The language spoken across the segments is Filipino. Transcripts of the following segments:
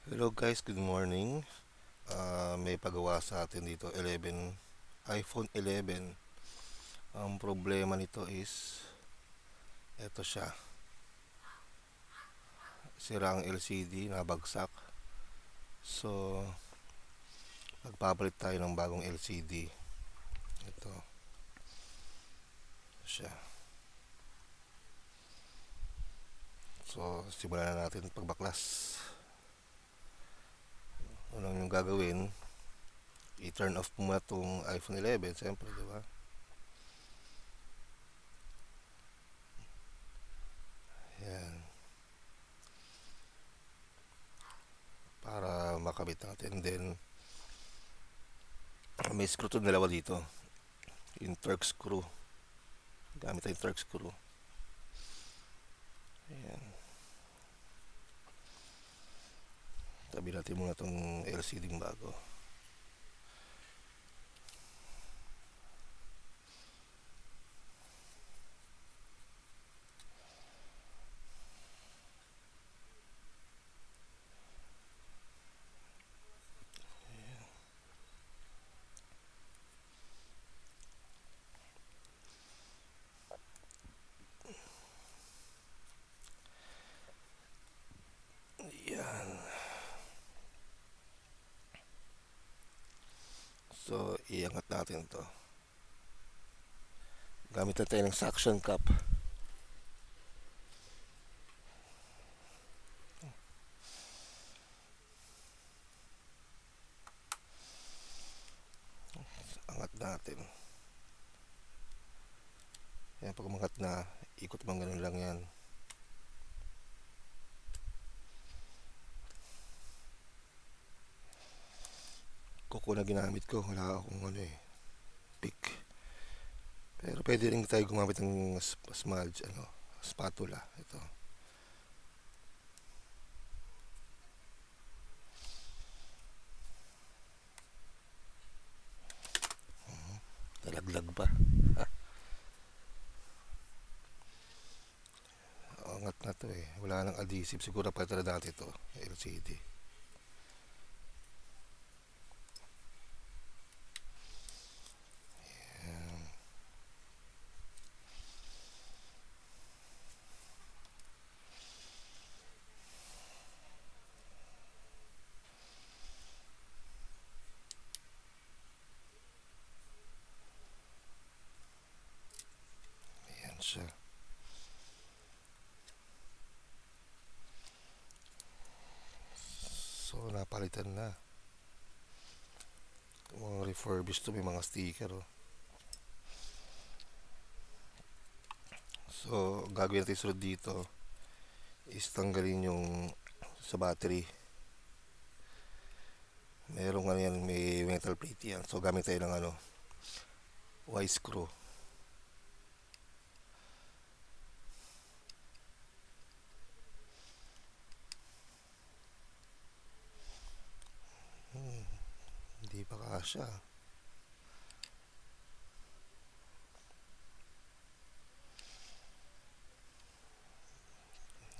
Hello guys, good morning. May pagawa sa atin dito iPhone 11. Ang problema nito is eto siya. Sira ang LCD, nabagsak. So, magpapalit tayo ng bagong LCD. Ito siya. So, simulan na natin pagbaklas. Unang yung gagawin, i-turn off muna itong iPhone 11, siyempre, di ba? Yan. Para makabit natin. Then, may screw to dalawa dito. Yung Torx screw. Gamit tayong Torx screw. Ayan. Tabi natin muna itong LCD bago. Yan. So, iangat natin to. Gamit na tayo ng suction cup. Angat natin. Yan, pag umangat na, ikot mang ganun lang yan. Kuko na ginamit ko, wala akong pick. Pero pwede rin tayo gumamit ng smudge, spatula. Ito. Talaglag pa. Angat na to eh. Wala nang adhesive. Siguro pa ito na dati to. LCD. Ayan siya. So, napalitan na. Mga refurbished to, may mga sticker oh. So, gagawin natin sunod dito is tanggalin yung sa battery. Merong yan, may metal plate yan. So, gamit tayo ng Y screw. Hindi pa kasya.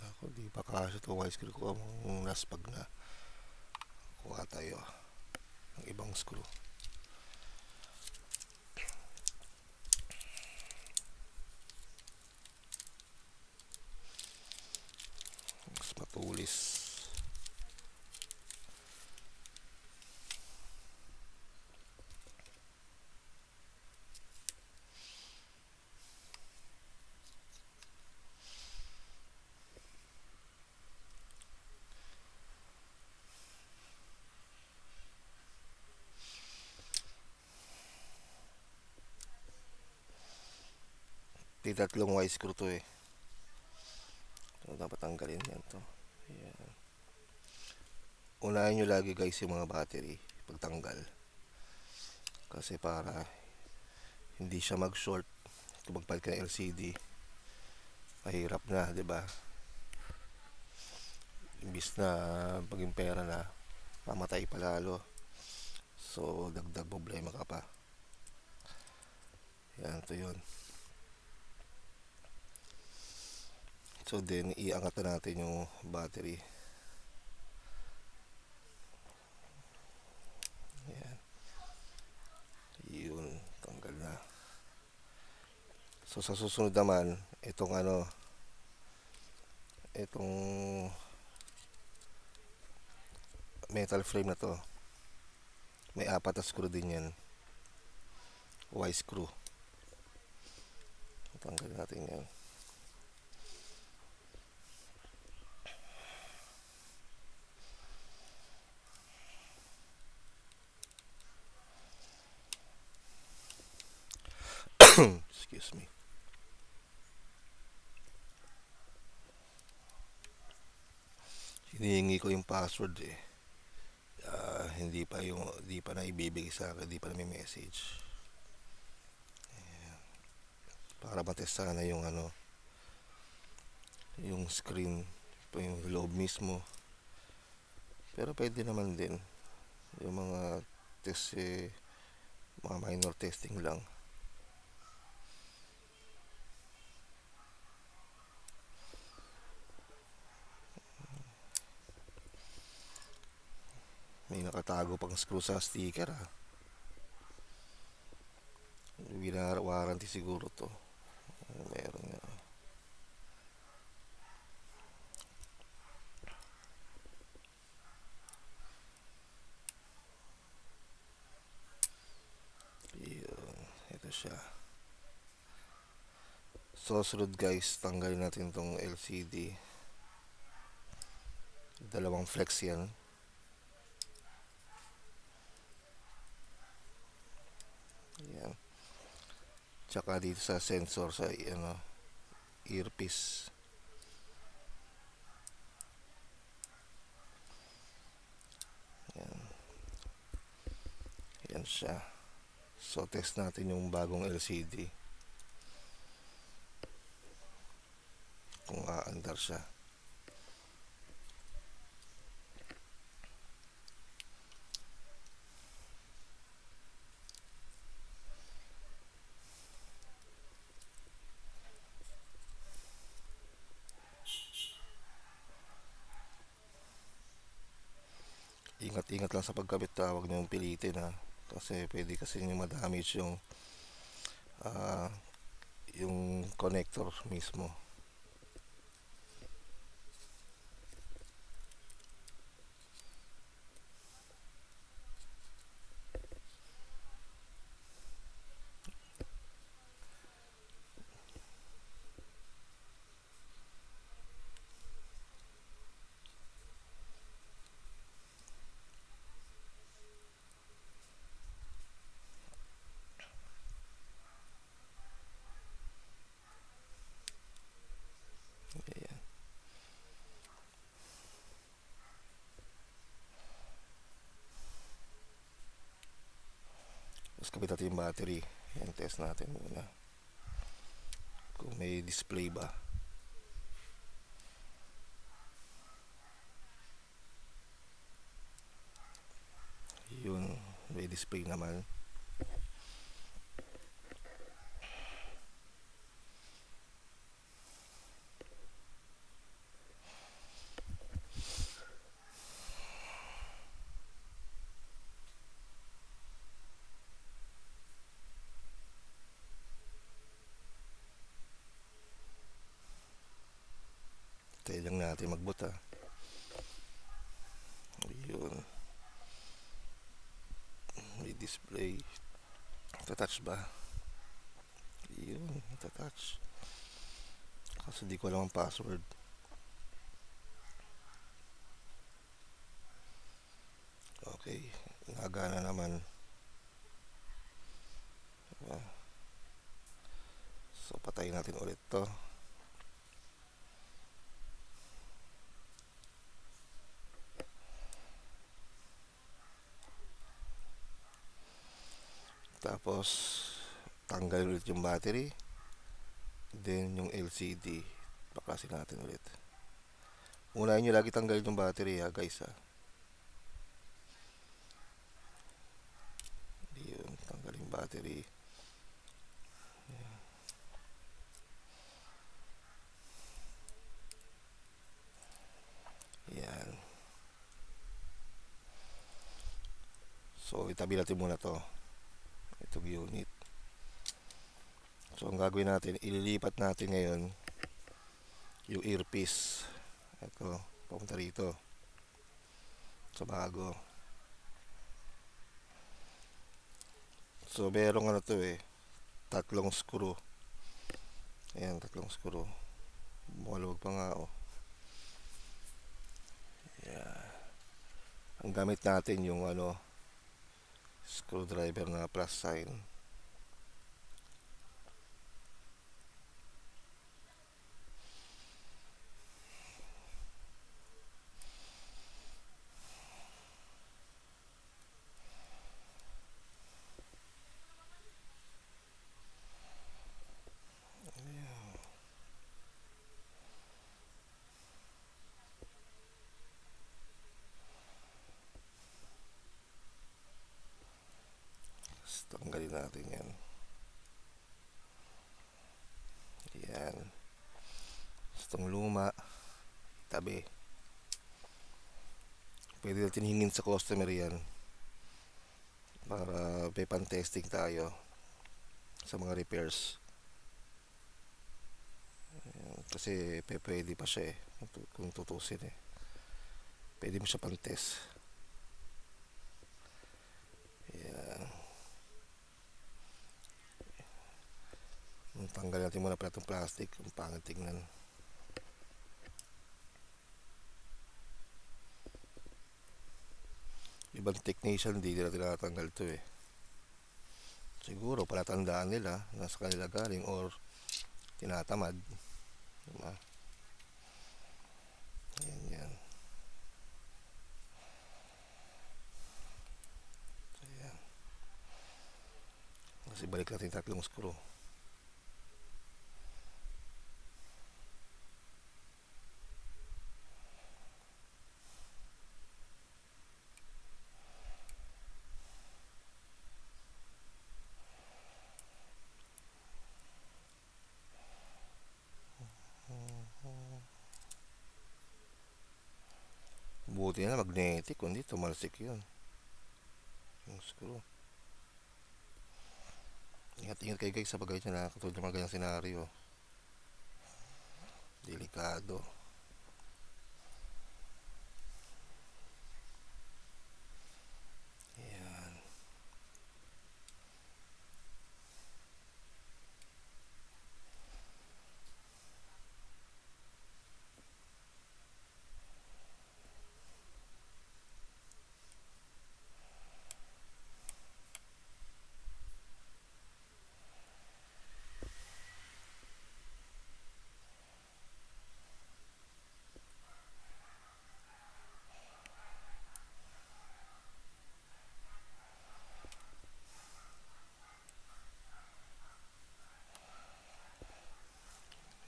Ako, di pa kasya ito Y screw ko. Ang naspag na. Kuha tayo ng ibang screw. Mas matulis. Di tatlong Y screw to eh. So, dapat tanggalin yan to. Ayan. Unahin nyo lagi guys yung mga battery pagtanggal. Kasi para hindi siya mag-short kung magpalit ka ng LCD, mahirap na, di ba? Imbis na maging pera na, mamatay pa lalo. So, dagdag problema ka pa. Yan, ito yun. So, then, iangat na natin yung battery. So sa susunod naman, itong metal frame na to, may 4 na screw din yan, Y screw. Tanggalin natin yan. Excuse me. Hinihingi ko yung password eh. Hindi pa na ibibigay sa akin, hindi pa na may message. Ayan. Para matest sana yung yung screen, yung loob mismo. Pero pwede naman din. Yung mga test mga minor testing lang. May nakatago pang screw sa sticker ha. Warranty siguro to. Meron nga. Yun. Ito siya. So sunod guys, tanggalin natin tong LCD. Dalawang flex yan. Yan. Tsaka dito sa sensor sa earpiece. Yan. Yan siya. So test natin yung bagong LCD. Kung aandar siya. Ingat-ingat lang sa pagkabit, huwag nyo pilitin ha. Kasi pwede kasi nyo madamage yung connector mismo. Ayan. Tapos kabit natin yung battery. Yan, test natin muna kung may display ba. Yun, may display naman. Tayo lang natin magbuta. Yun. May display. Tatouch ba? Yun, tatouch. Kasi di ko alam ang password. Okay, nagana naman. So patayin natin ulit to. Tapos tanggalin ulit yung battery. Then yung LCD, baklasin natin ulit. Unahin nyo lagi tanggalin yung battery ha guys ha. Yun, tanggalin yung battery. Yan. So itabi natin muna to, itong unit. So ang gagawin natin, ililipat natin ngayon yung earpiece. Ito, papunta rito sa bago. So merong ano to tatlong screw. Ayan, tatlong screw. Maluwag pa nga yeah. Ang gamit natin yung screwdriver na plus sign. Tanggalin natin yan. Yan. Itong luma, tabi. Pwede natin hingin sa customer yan para may pan-testing tayo sa mga repairs. Ayan, kasi pwede pa siya kung tutusin pwede mo siya pan-test. Ayan. Tanggal natin muna pala itong plastic, ang pangit tingnan. Ibang technician hindi nila tinatanggal to siguro palatandaan nila na sa kanila galing or tinatamad, diba? Ayan yan. Ayan. Kasi balik natin yung tatlong screw. Buti na magnetic, kundi tumalsik yun yung screw. Ingat-ingat kayo guys sa bagay na katulad ng mga ganyang senaryo. Delikado. Ayan.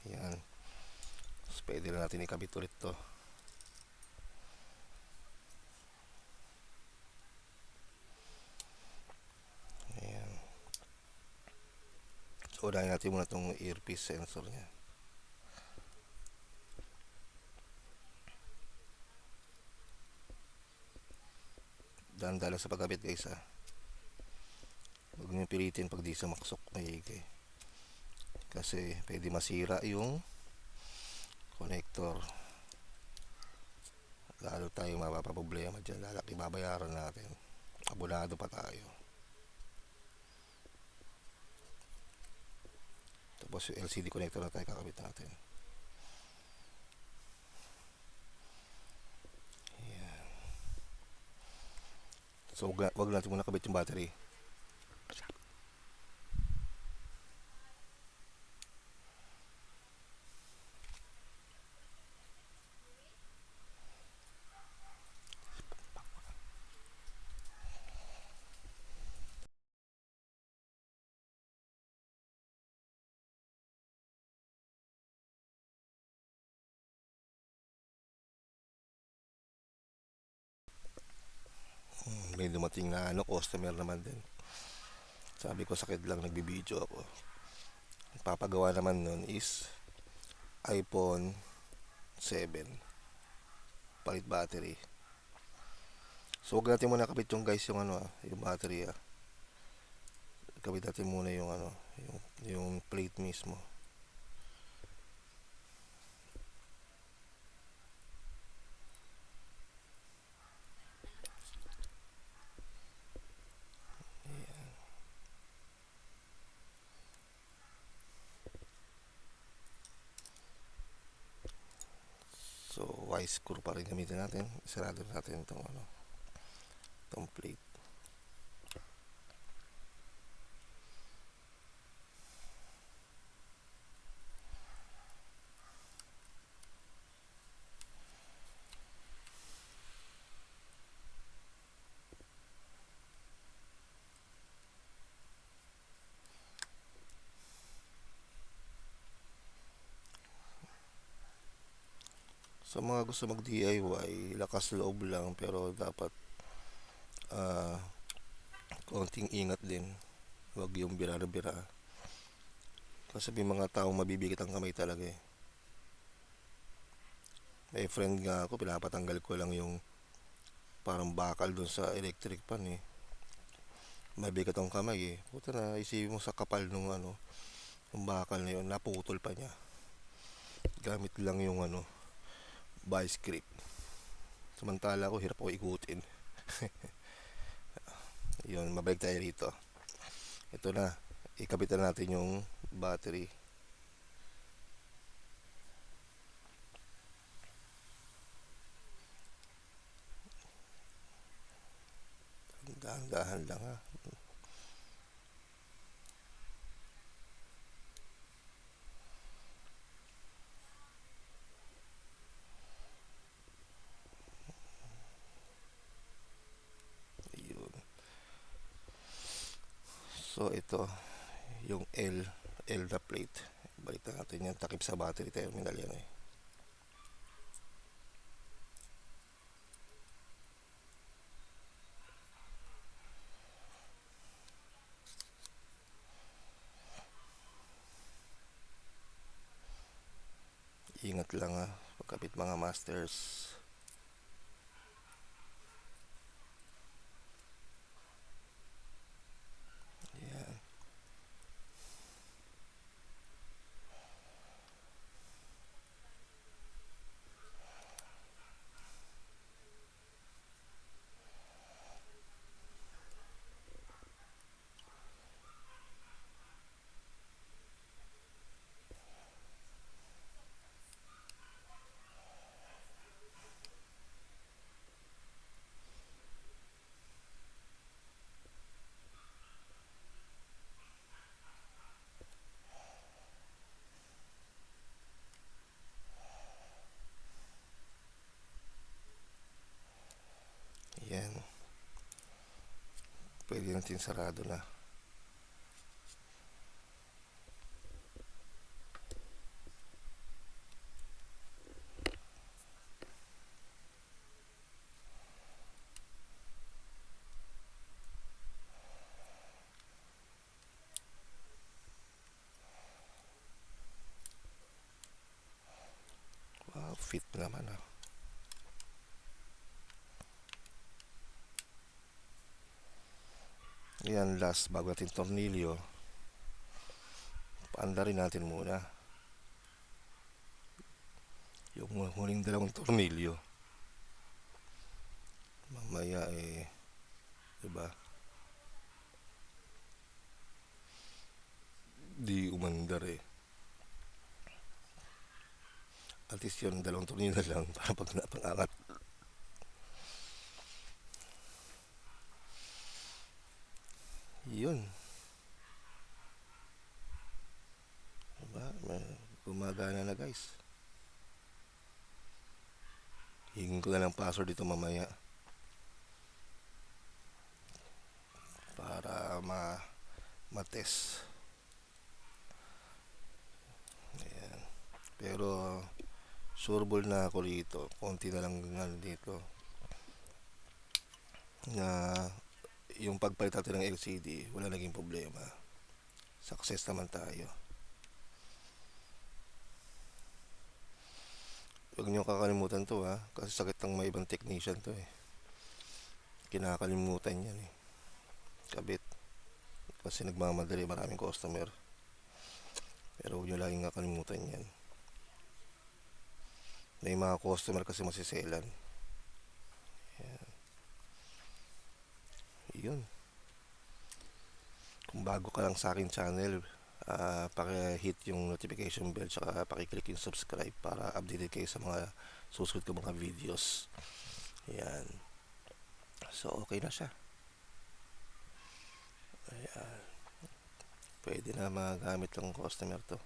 Ayan. So, pwede na natin ikabit ulit to. Ayan. So unahin natin muna itong earpiece sensor nya. Dahan-dahan sa pagkabit guys huwag nyo pilitin pag di sumaksok maigi kasi pwede masira yung connector, lalo tayo mapapaproblema dyan, lalaki babayaran natin, abonado pa tayo. Tapos yung LCD connector na tayo kakabit natin. Ayan. So wag natin muna kabit yung battery. May dumating na customer naman din. Sabi ko sakit lang, nagbibideo ako. Papagawa naman nun is iPhone 7 palit battery. So huwag natin muna kapit yung guys yung yung battery Ikabit natin muna yung ano, yung plate mismo. So, Y screw pa rin gamitin natin. Isarado natin itong ano, itong plate. Sa mga gusto mag DIY, lakas loob lang pero dapat ah, konting ingat din. Huwag yung bira-bira. Kasi may mga taong mabibigit ang kamay talaga eh. May friend nga ako, pinapatanggal ko lang yung parang bakal dun sa electric pan eh. Mabigat ang kamay eh. Puta na, isipin mo sa kapal nung ano, yung bakal na yun, naputol pa niya. Gamit lang yung ano, vice grip. Samantala ko, hirap ako ikutin. Yun, mabalik tayo rito. Ito na, ikabit na natin yung battery. Dahan-dahan lang ha. Ayun. So ito, yung L na plate. Balik na natin yan, takip sa battery terminal yan eh. Ingat lang ha, pagkapit mga masters. Yan. Yan. Pwede natin sarado na. Wow, fit naman ah. Yan, last bago natin tornilyo, paanda rin natin muna yung huling dalawang tornilyo. Mamaya eh, diba? Di umandar eh. At least yun, dalawang tornilyo na lang para pag napangangat. Yun. Diba? Gumagana na guys. Hingin ko na lang password dito mamaya para matest. Ayan. Pero sureball na ako rito. Konti na lang nga dito na yung pagpalit natin ng LCD wala naging problema. Success naman tayo. Huwag niyo kakalimutan to ha, kasi sakit ng may ibang technician to eh. Kinakalimutan yan eh. Kabit. kasi nagmamadali, maraming customer. Pero huwag nyo laging kakalimutan yan. May mga customer kasi masiselan. Yun. Kung bago ka lang sa akin channel, paki-hit yung notification bell tsaka paki-click yung subscribe para updated kayo sa mga susunod ko mga videos. Yan. So, okay na siya. Ayan. Pwede na magamit ng customer to.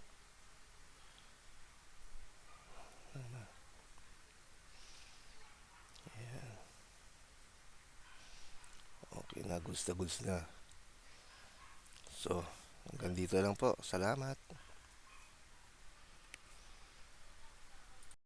Ayan. Okay na, goods na goods na. So, hanggang dito lang po. Salamat.